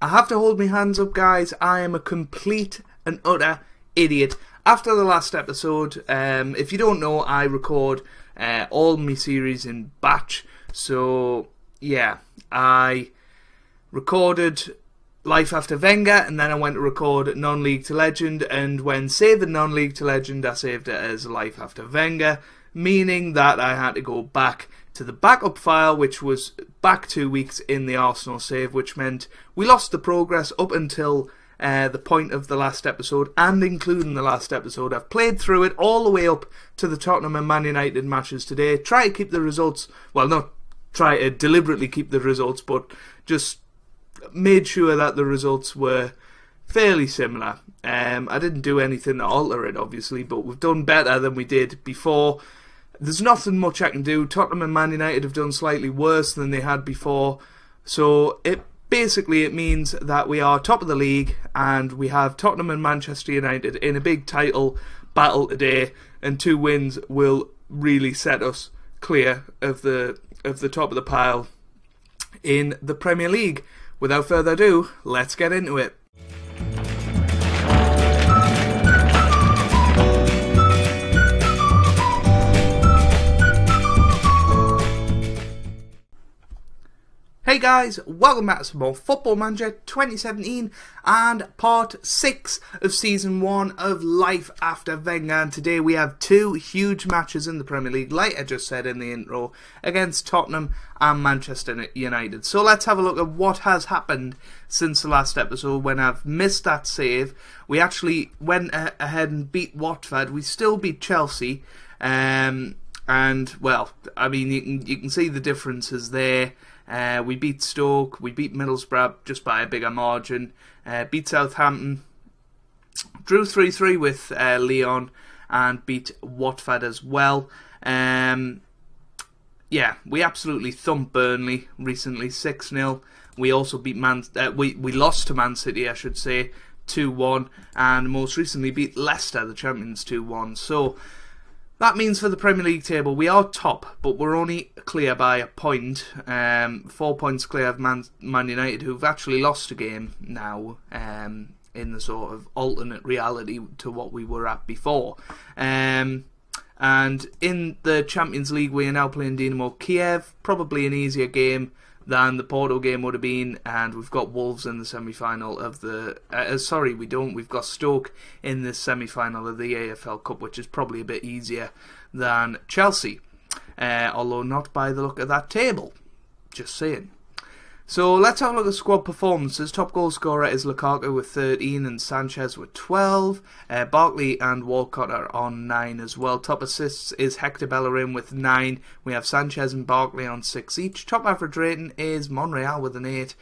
I have to hold my hands up, guys. I am a complete and utter idiot. After the last episode, if you don't know, I record all my series in batch. So, yeah, I recorded Life After Wenger, and then I went to record Non-League to Legend, and when saving Non-League to Legend, I saved it as Life After Wenger, meaning that I had to go back to the backup file, which was back 2 weeks in the Arsenal save, which meant we lost the progress up until the point of the last episode, and including the last episode. I've played through it all the way up to the Tottenham and Man United matches today. Try to keep the results, well, not try to deliberately keep the results, but just made sure that the results were fairly similar. I didn't do anything to alter it, obviously, but we've done better than we did before. There's nothing much I can do. Tottenham and Man United have done slightly worse than they had before, so it means that we are top of the league, and we have Tottenham and Manchester United in a big title battle today, and 2 wins will really set us clear of the top of the pile in the Premier League. Without further ado, let's get into it. Hey guys, welcome back to some more Football Manager 2017 and part 6 of season 1 of Life After Wenger, and today we have 2 huge matches in the Premier League, like I just said in the intro, against Tottenham and Manchester United. So let's have a look at what has happened since the last episode when I've missed that save. We actually went ahead and beat Watford. We still beat Chelsea, and well, I mean you can see the differences there. We beat Stoke, we beat Middlesbrough just by a bigger margin, beat Southampton, drew 3-3 with Lyon, and beat Watford as well. Yeah, we absolutely thumped Burnley recently, 6-0. We also beat we lost to Man City, I should say, 2-1, and most recently beat Leicester, the champions, 2-1. So that means for the Premier League table, we are top, but we're only clear by a point. 4 points clear of Man United, who've actually lost a game now, in the sort of alternate reality to what we were at before. And in the Champions League, we are now playing Dynamo Kiev, probably an easier game than the Porto game would have been, and we've got Wolves in the semi-final of the... sorry, we don't. We've got Stoke in the semi-final of the AFL Cup, which is probably a bit easier than Chelsea, although not by the look of that table. Just saying. So let's have a look at squad performances. Top goal scorer is Lukaku with 13 and Sanchez with 12. Barkley and Walcott are on 9 as well. Top assists is Hector Bellerin with 9. We have Sanchez and Barkley on 6 each. Top average rating is Monreal with an 8.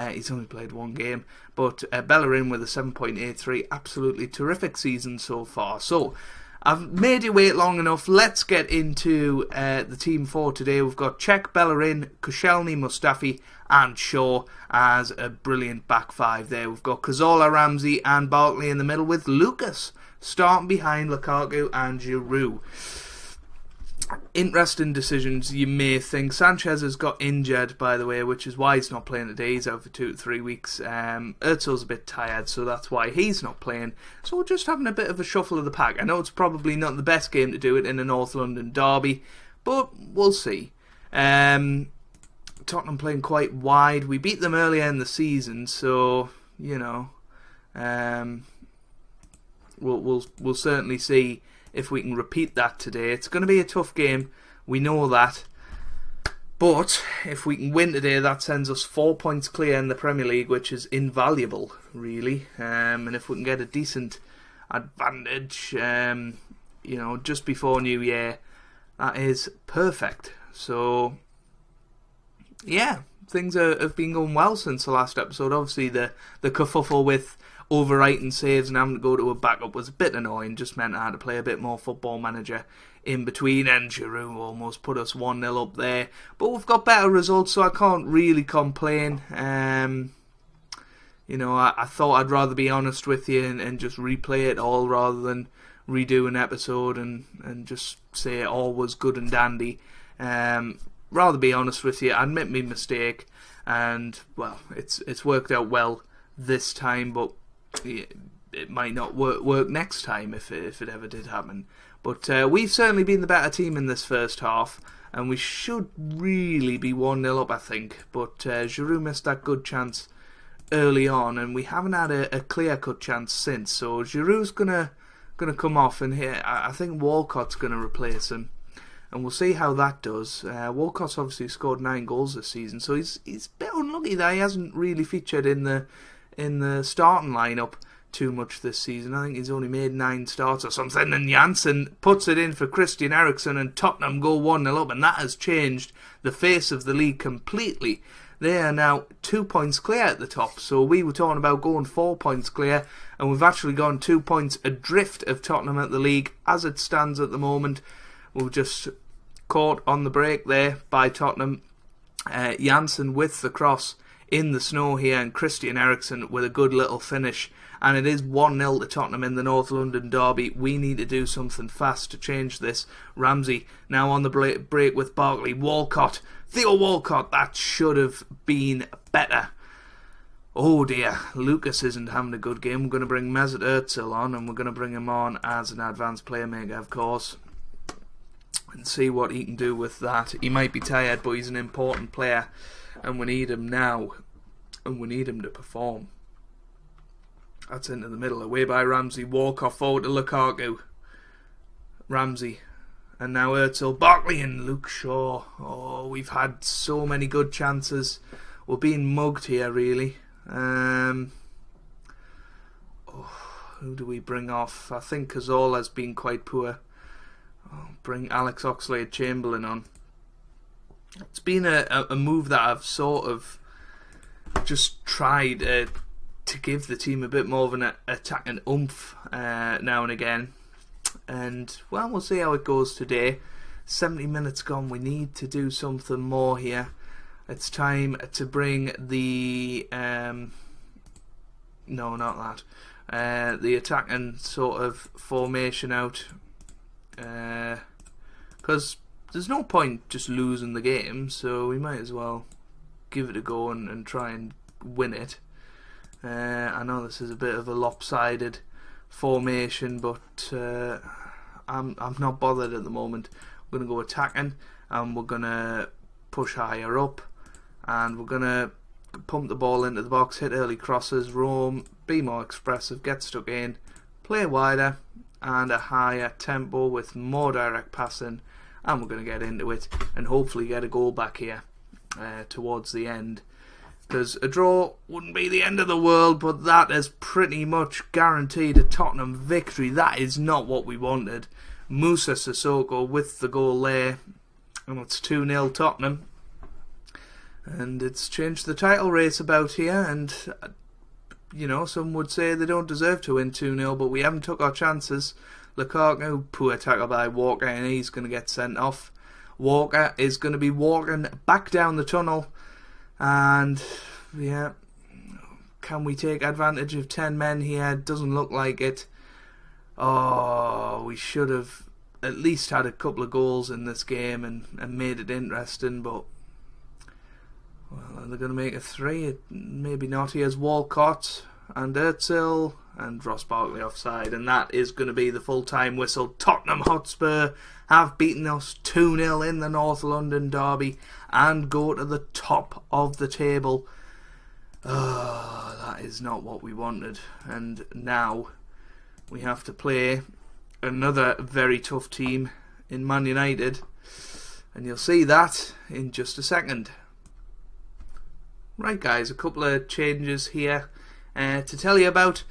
He's only played 1 game. But Bellerin with a 7.83. Absolutely terrific season so far. So I've made you wait long enough. Let's get into the team for today. We've got Cech, Bellerin, Koscielny, Mustafi and Shaw as a brilliant back 5 there. We've got Cazorla, Ramsey and Barkley in the middle, with Lucas starting behind Lukaku and Giroud. Interesting decisions, you may think. Sanchez has got injured, by the way, which is why he's not playing today. He's out for 2 to 3 weeks. Özil's a bit tired, so that's why he's not playing. So we're just having a bit of a shuffle of the pack. I know it's probably not the best game to do it in a North London derby, but we'll see. Tottenham playing quite wide. We beat them earlier in the season, so you know, we'll certainly see if we can repeat that today. It's going to be a tough game, we know that, but if we can win today, that sends us 4 points clear in the Premier League, which is invaluable, really. And if we can get a decent advantage, you know, just before New Year, that is perfect. So yeah, things have been going well since the last episode. Obviously, the kerfuffle with overwriting saves and having to go to a backup was a bit annoying. Just meant I had to play a bit more Football Manager in between, and Giroud almost put us 1-0 up there. But we've got better results, so I can't really complain. You know, I thought I'd rather be honest with you and just replay it all rather than redo an episode and just say all was good and dandy. Rather be honest with you, admit my mistake, and well, it's worked out well this time, but it might not work next time if it ever did happen. But we've certainly been the better team in this first half, and we should really be 1-0 up, I think. But Giroud missed that good chance early on, and we haven't had a clear-cut chance since. So Giroud's gonna come off, and here I think Walcott's gonna replace him, and we'll see how that does. Walcott's obviously scored 9 goals this season, so he's a bit unlucky that he hasn't really featured in the starting lineup too much this season. I think he's only made 9 starts or something, and Janssen puts it in for Christian Eriksen, and Tottenham go 1-0 up, and that has changed the face of the league completely. They are now 2 points clear at the top, so we were talking about going 4 points clear, and we've actually gone 2 points adrift of Tottenham at the league as it stands at the moment. We've just caught on the break there by Tottenham. Janssen with the cross in the snow here, and Christian Eriksen with a good little finish. And it is 1-0 to Tottenham in the North London derby. We need to do something fast to change this. Ramsey now on the break with Barkley. Walcott, Theo Walcott, that should have been better. Oh dear, Lucas isn't having a good game. We're going to bring Mesut Özil on, and we're going to bring him on as an advanced playmaker, of course, and see what he can do with that. He might be tired, but he's an important player, and we need him now, and we need him to perform. That's into the middle, away by Ramsey. Walcott forward to Lukaku. Ramsey. And now Özil. Barkley and Luke Shaw. Oh, we've had so many good chances. We're being mugged here, really. Who do we bring off? I think Cazorla's been quite poor. Bring Alex Oxlade-Chamberlain on. It's been a move that I've sort of just tried to give the team a bit more of an attacking oomph now and again. And, well, we'll see how it goes today. 70 minutes gone. We need to do something more here. It's time to bring the... no, not that. The attacking sort of formation out. Because there's no point just losing the game, so we might as well give it a go and try and win it. I know this is a bit of a lopsided formation, but I'm not bothered at the moment. We're going to go attacking, and we're going to push higher up, and we're going to pump the ball into the box, hit early crosses, roam, be more expressive, get stuck in, play wider, and a higher tempo with more direct passing, and we're going to get into it and hopefully get a goal back here towards the end. Because a draw wouldn't be the end of the world, but that is pretty much guaranteed a Tottenham victory. That is not what we wanted. Moussa Sissoko with the goal there, and it's 2-0 Tottenham. And it's changed the title race about here, and you know, some would say they don't deserve to win 2-0, but we haven't took our chances. Lukaku, poor tackle by Walker, and he's going to get sent off. Walker is going to be walking back down the tunnel. And, yeah, can we take advantage of 10 men here? Doesn't look like it. Oh, we should have at least had a couple of goals in this game and made it interesting, but, well, they're going to make it 3. Maybe not. Here's Walcott and Özil and Ross Barkley offside, and that is going to be the full-time whistle. Tottenham Hotspur have beaten us 2-0 in the North London derby and go to the top of the table. Oh, that is not what we wanted. And now we have to play another very tough team in Man United, and you'll see that in just a second. Right, guys, a couple of changes here to tell you about.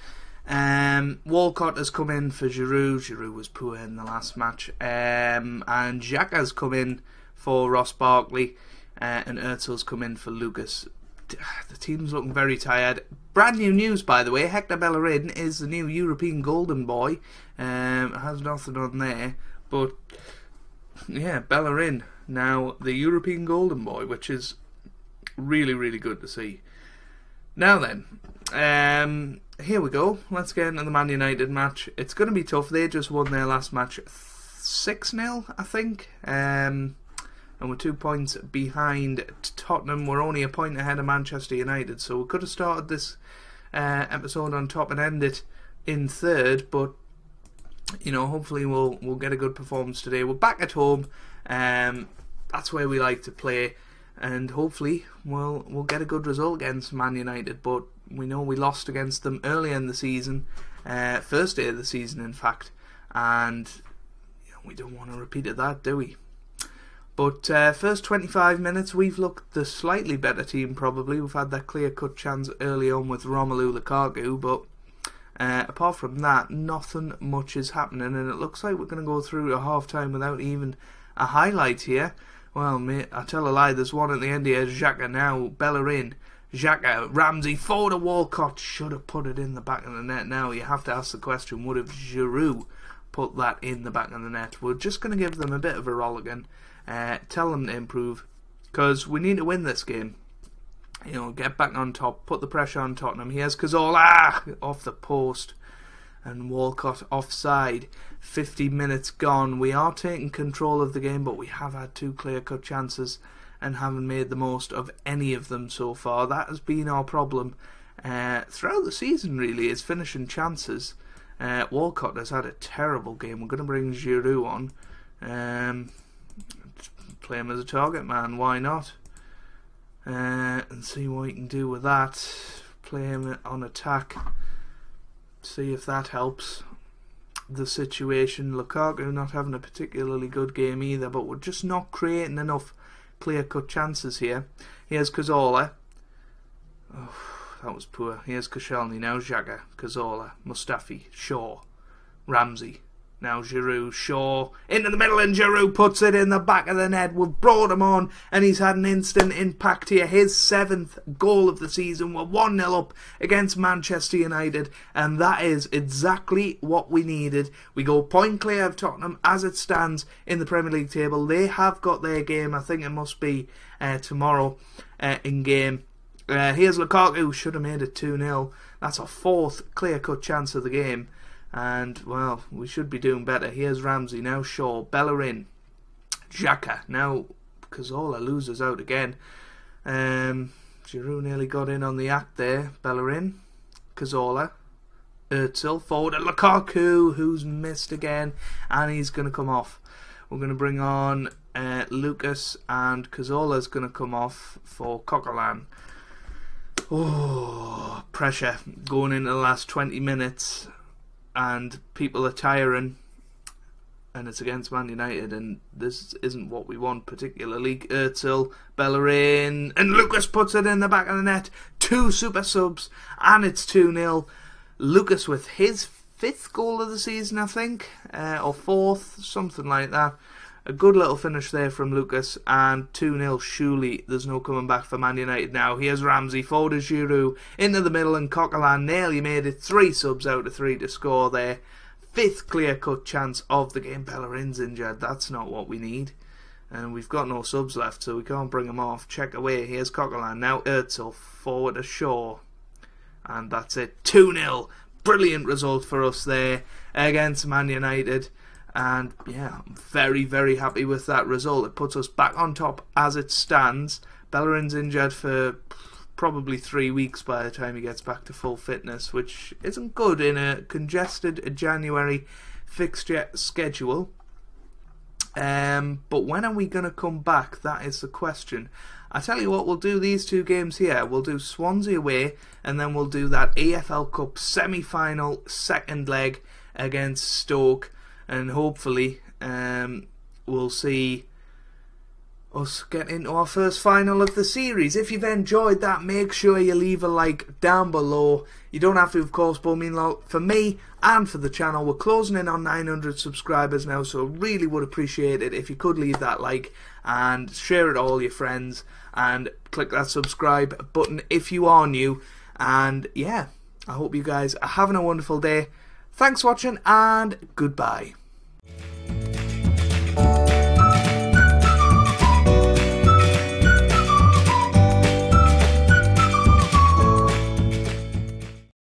Walcott has come in for Giroud. Giroud was poor in the last match. And Xhaka's come in for Ross Barkley. And Özil's come in for Lucas. The team's looking very tired. Brand new news, by the way. Hector Bellerin is the new European Golden Boy. Has nothing on there. But, yeah, Bellerin now the European Golden Boy, which is really, really good to see. Now then, here we go. Let's get into the Man United match. It's going to be tough. They just won their last match 6-0, I think. And we're 2 points behind Tottenham. We're only a point ahead of Manchester United, so we could have started this episode on top and end it in third, but you know, hopefully we'll get a good performance today. We're back at home, that's where we like to play, and hopefully we'll get a good result against Man United. But we know we lost against them earlier in the season, first day of the season in fact, and you know, we don't want to repeat that, do we? But first 25 minutes we've looked the slightly better team probably. We've had that clear-cut chance early on with Romelu Lukaku, but apart from that, nothing much is happening, and it looks like we're going to go through a half-time without even a highlight here. Well, mate, I tell a lie, there's one at the end here. Xhaka now, Bellerin, Xhaka, Ramsey, forward to Walcott. Should have put it in the back of the net. Now you have to ask the question, would have Giroud put that in the back of the net? We're just going to give them a bit of a rolligan, tell them to improve, because we need to win this game. You know, get back on top, put the pressure on Tottenham. Here's Cazorla off the post, and Walcott offside. 50 minutes gone. We are taking control of the game, but we have had two clear-cut chances and haven't made the most of any of them so far. That has been our problem throughout the season, really, is finishing chances. Walcott has had a terrible game. We're going to bring Giroud on. Play him as a target man, why not? And see what he can do with that. Play him on attack. See if that helps the situation. Lukaku not having a particularly good game either, but we're just not creating enough clear-cut chances here. Here's Cazorla. Oh, that was poor. Here's Koscielny. Now Xhaka, Cazorla, Mustafi, Shaw, Ramsey. Now Giroud, Shaw, into the middle, and Giroud puts it in the back of the net. We've brought him on, and he's had an instant impact here. His 7th goal of the season. We're 1-0 up against Manchester United, and that is exactly what we needed. We go point clear of Tottenham as it stands in the Premier League table. They have got their game. I think it must be tomorrow in game. Here's Lukaku, should have made it 2-0. That's our 4th clear-cut chance of the game. And, well, we should be doing better. Here's Ramsey, now Shaw, Bellerin, Xhaka. Now Cazorla loses out again. Giroud nearly got in on the act there. Bellerin, Cazorla, Özil, forward at Lukaku, who's missed again, and he's going to come off. We're going to bring on Lucas, and Cazorla's going to come off for Coquelin. Oh, pressure going into the last 20 minutes. And people are tiring, and it's against Man United, and this isn't what we want particularly. Özil, Bellerin, and Lucas puts it in the back of the net. 2 super subs, and it's 2-0. Lucas with his 5th goal of the season, I think, or 4th, something like that. A good little finish there from Lucas, and 2-0. Surely there's no coming back for Man United now. Here's Ramsey, forward to Giroud, into the middle, and Coquelin nearly made it. 3 subs out of 3 to score there. 5th clear-cut chance of the game. Bellerin's injured. That's not what we need. And we've got no subs left, so we can't bring him off. Check away. Here's Coquelin. Now Özil, forward to Shaw. And that's it. 2-0. Brilliant result for us there against Man United. And yeah, I'm very, very happy with that result. It puts us back on top as it stands. Bellerin's injured for probably 3 weeks by the time he gets back to full fitness, which isn't good in a congested January fixture schedule. But when are we going to come back? That is the question. I tell you what, we'll do these 2 games here. We'll do Swansea away, and then we'll do that EFL Cup semi-final 2nd leg against Stoke. And hopefully we'll see us get into our first final of the series. If you've enjoyed that, make sure you leave a like down below. You don't have to, of course, but meanwhile, for me and for the channel, we're closing in on 900 subscribers now, so really would appreciate it if you could leave that like and share it to all your friends and click that subscribe button if you are new. And yeah, I hope you guys are having a wonderful day. Thanks for watching, and goodbye.